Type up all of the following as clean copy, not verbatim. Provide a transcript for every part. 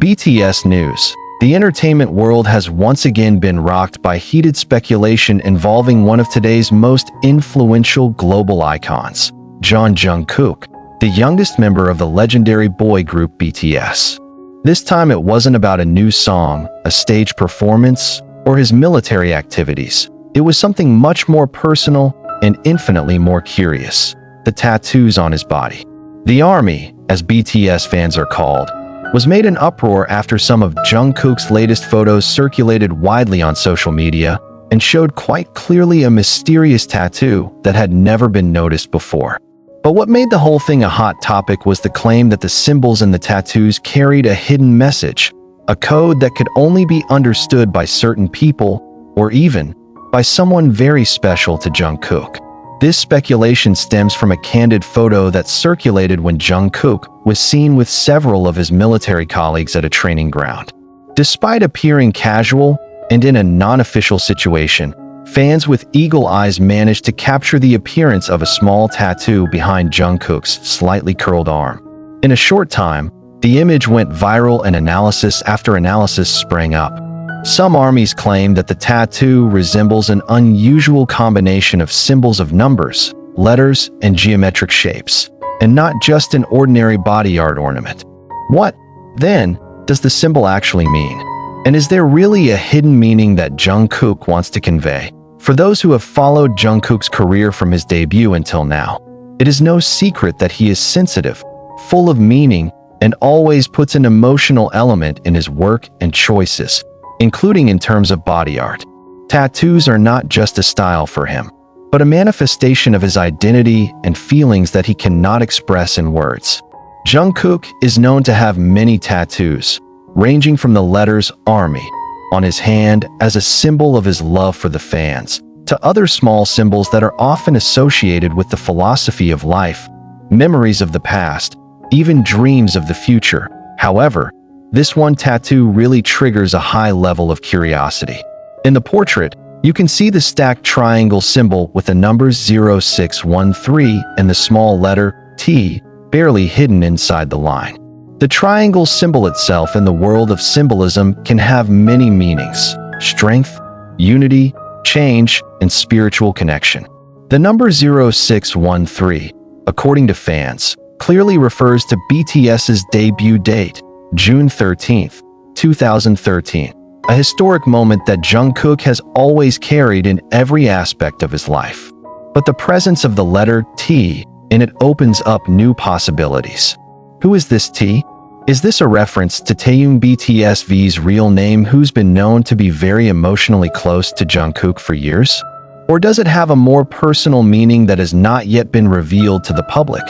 BTS news. The entertainment world has once again been rocked by heated speculation involving one of today's most influential global icons, Jungkook, the youngest member of the legendary boy group BTS. This time it wasn't about a new song, a stage performance, or his military activities. It was something much more personal and infinitely more curious: the tattoos on his body. The ARMY, as BTS fans are called, was made an uproar after some of Jungkook's latest photos circulated widely on social media and showed quite clearly a mysterious tattoo that had never been noticed before. But what made the whole thing a hot topic was the claim that the symbols in the tattoos carried a hidden message, a code that could only be understood by certain people or even by someone very special to Jungkook. This speculation stems from a candid photo that circulated when Jungkook was seen with several of his military colleagues at a training ground. Despite appearing casual and in a non-official situation, fans with eagle eyes managed to capture the appearance of a small tattoo behind Jungkook's slightly curled arm. In a short time, the image went viral and analysis after analysis sprang up. Some armies claim that the tattoo resembles an unusual combination of symbols of numbers, letters, and geometric shapes, and not just an ordinary body art ornament. What, then, does the symbol actually mean? And is there really a hidden meaning that Jungkook wants to convey? For those who have followed Jungkook's career from his debut until now, it is no secret that he is sensitive, full of meaning, and always puts an emotional element in his work and choices, including in terms of body art. Tattoos are not just a style for him, but a manifestation of his identity and feelings that he cannot express in words. Jungkook is known to have many tattoos, ranging from the letters ARMY on his hand as a symbol of his love for the fans, to other small symbols that are often associated with the philosophy of life, memories of the past, even dreams of the future. However, this one tattoo really triggers a high level of curiosity. In the portrait, you can see the stacked triangle symbol with the numbers 0613 and the small letter T barely hidden inside the line. The triangle symbol itself in the world of symbolism can have many meanings: strength, unity, change, and spiritual connection. The number 0613, according to fans, clearly refers to BTS's debut date, June 13, 2013, a historic moment that Jungkook has always carried in every aspect of his life. But the presence of the letter T in it opens up new possibilities. Who is this T? Is this a reference to Taeyong, BTS's real name, who's been known to be very emotionally close to Jungkook for years? Or does it have a more personal meaning that has not yet been revealed to the public?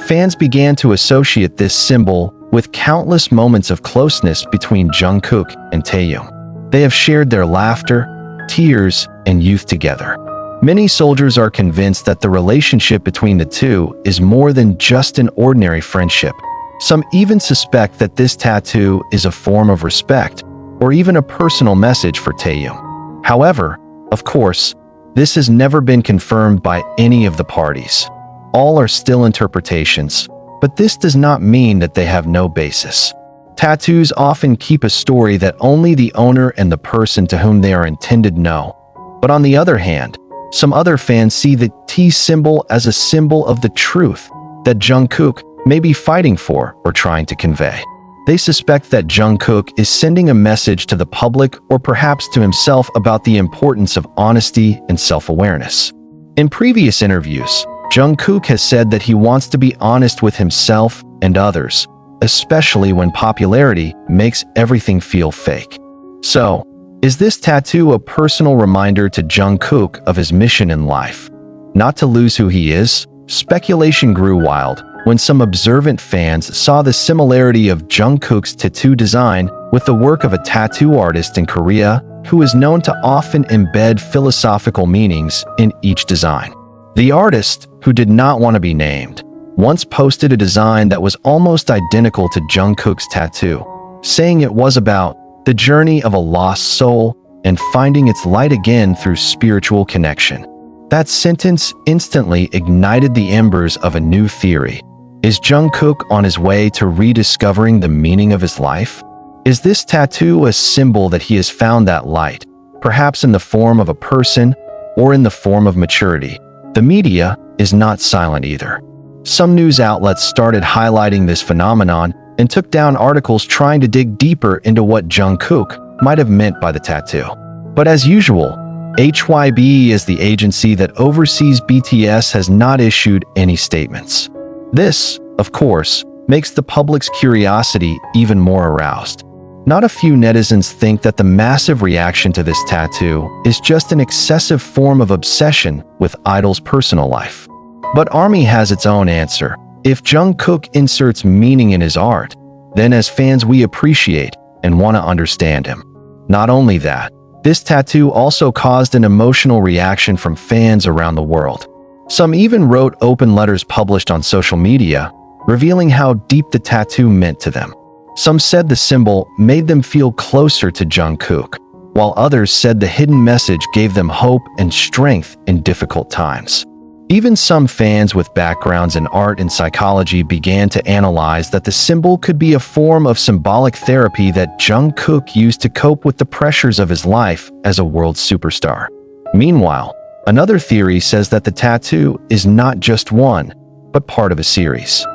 Fans began to associate this symbol with countless moments of closeness between Jungkook and Taeyong. They have shared their laughter, tears, and youth together. Many soldiers are convinced that the relationship between the two is more than just an ordinary friendship. Some even suspect that this tattoo is a form of respect, or even a personal message for Taeyong. However, of course, this has never been confirmed by any of the parties. All are still interpretations, but this does not mean that they have no basis. Tattoos often keep a story that only the owner and the person to whom they are intended know. But on the other hand, some other fans see the T symbol as a symbol of the truth that Jungkook may be fighting for or trying to convey. They suspect that Jungkook is sending a message to the public or perhaps to himself about the importance of honesty and self-awareness. In previous interviews, Jungkook has said that he wants to be honest with himself and others, especially when popularity makes everything feel fake. So, is this tattoo a personal reminder to Jungkook of his mission in life? Not to lose who he is? Speculation grew wild when some observant fans saw the similarity of Jungkook's tattoo design with the work of a tattoo artist in Korea who is known to often embed philosophical meanings in each design. The artist, who did not want to be named, once posted a design that was almost identical to Jungkook's tattoo, saying it was about the journey of a lost soul and finding its light again through spiritual connection. That sentence instantly ignited the embers of a new theory. Is Jungkook on his way to rediscovering the meaning of his life? Is this tattoo a symbol that he has found that light, perhaps in the form of a person or in the form of maturity? The media is not silent either. Some news outlets started highlighting this phenomenon and took down articles trying to dig deeper into what Jungkook might have meant by the tattoo. But as usual, HYBE, as the agency that oversees BTS, has not issued any statements. This, of course, makes the public's curiosity even more aroused. Not a few netizens think that the massive reaction to this tattoo is just an excessive form of obsession with idol's personal life. But ARMY has its own answer. If Jungkook inserts meaning in his art, then as fans we appreciate and want to understand him. Not only that, this tattoo also caused an emotional reaction from fans around the world. Some even wrote open letters published on social media, revealing how deep the tattoo meant to them. Some said the symbol made them feel closer to Jungkook, while others said the hidden message gave them hope and strength in difficult times. Even some fans with backgrounds in art and psychology began to analyze that the symbol could be a form of symbolic therapy that Jungkook used to cope with the pressures of his life as a world superstar. Meanwhile, another theory says that the tattoo is not just one, but part of a series.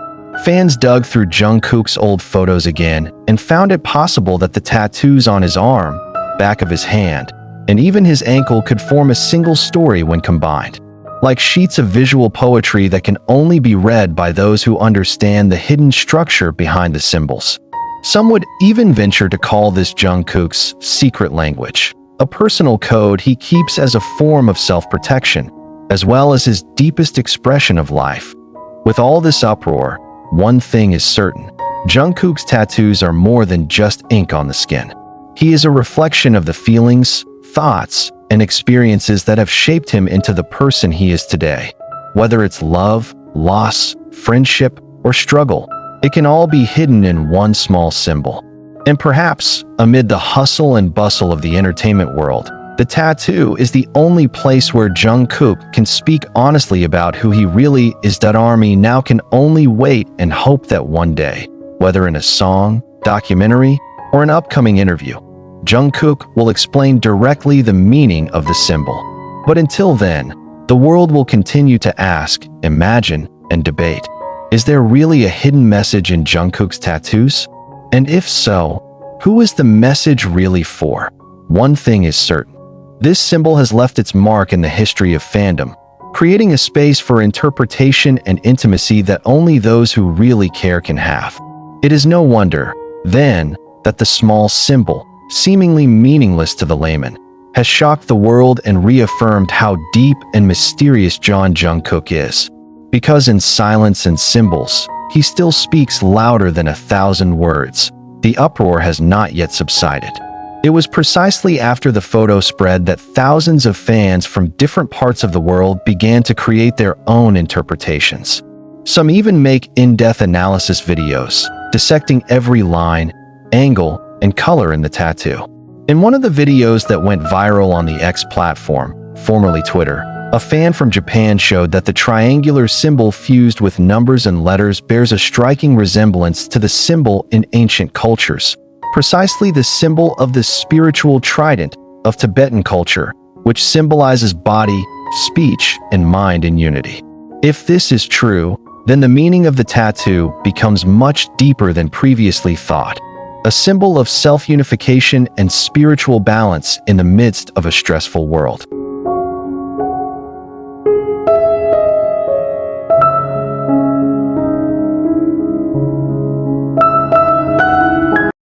Fans dug through Jungkook's old photos again and found it possible that the tattoos on his arm, back of his hand, and even his ankle could form a single story when combined. Like sheets of visual poetry that can only be read by those who understand the hidden structure behind the symbols. Some would even venture to call this Jungkook's secret language, a personal code he keeps as a form of self-protection, as well as his deepest expression of life. With all this uproar, one thing is certain: Jungkook's tattoos are more than just ink on the skin. He is a reflection of the feelings, thoughts, and experiences that have shaped him into the person he is today. Whether it's love, loss, friendship, or struggle, it can all be hidden in one small symbol. And perhaps, amid the hustle and bustle of the entertainment world, the tattoo is the only place where Jungkook can speak honestly about who he really is. ARMY now can only wait and hope that one day, whether in a song, documentary, or an upcoming interview, Jungkook will explain directly the meaning of the symbol. But until then, the world will continue to ask, imagine, and debate. Is there really a hidden message in Jungkook's tattoos? And if so, who is the message really for? One thing is certain: this symbol has left its mark in the history of fandom, creating a space for interpretation and intimacy that only those who really care can have. It is no wonder, then, that the small symbol, seemingly meaningless to the layman, has shocked the world and reaffirmed how deep and mysterious Jungkook is. Because in silence and symbols, he still speaks louder than 1,000 words. The uproar has not yet subsided. It was precisely after the photo spread that thousands of fans from different parts of the world began to create their own interpretations. Some even make in-depth analysis videos, dissecting every line, angle, and color in the tattoo. In one of the videos that went viral on the X platform, formerly Twitter, a fan from Japan showed that the triangular symbol fused with numbers and letters bears a striking resemblance to the symbol in ancient cultures, precisely the symbol of the spiritual trident of Tibetan culture, which symbolizes body, speech, and mind in unity. If this is true, then the meaning of the tattoo becomes much deeper than previously thought. A symbol of self-unification and spiritual balance in the midst of a stressful world.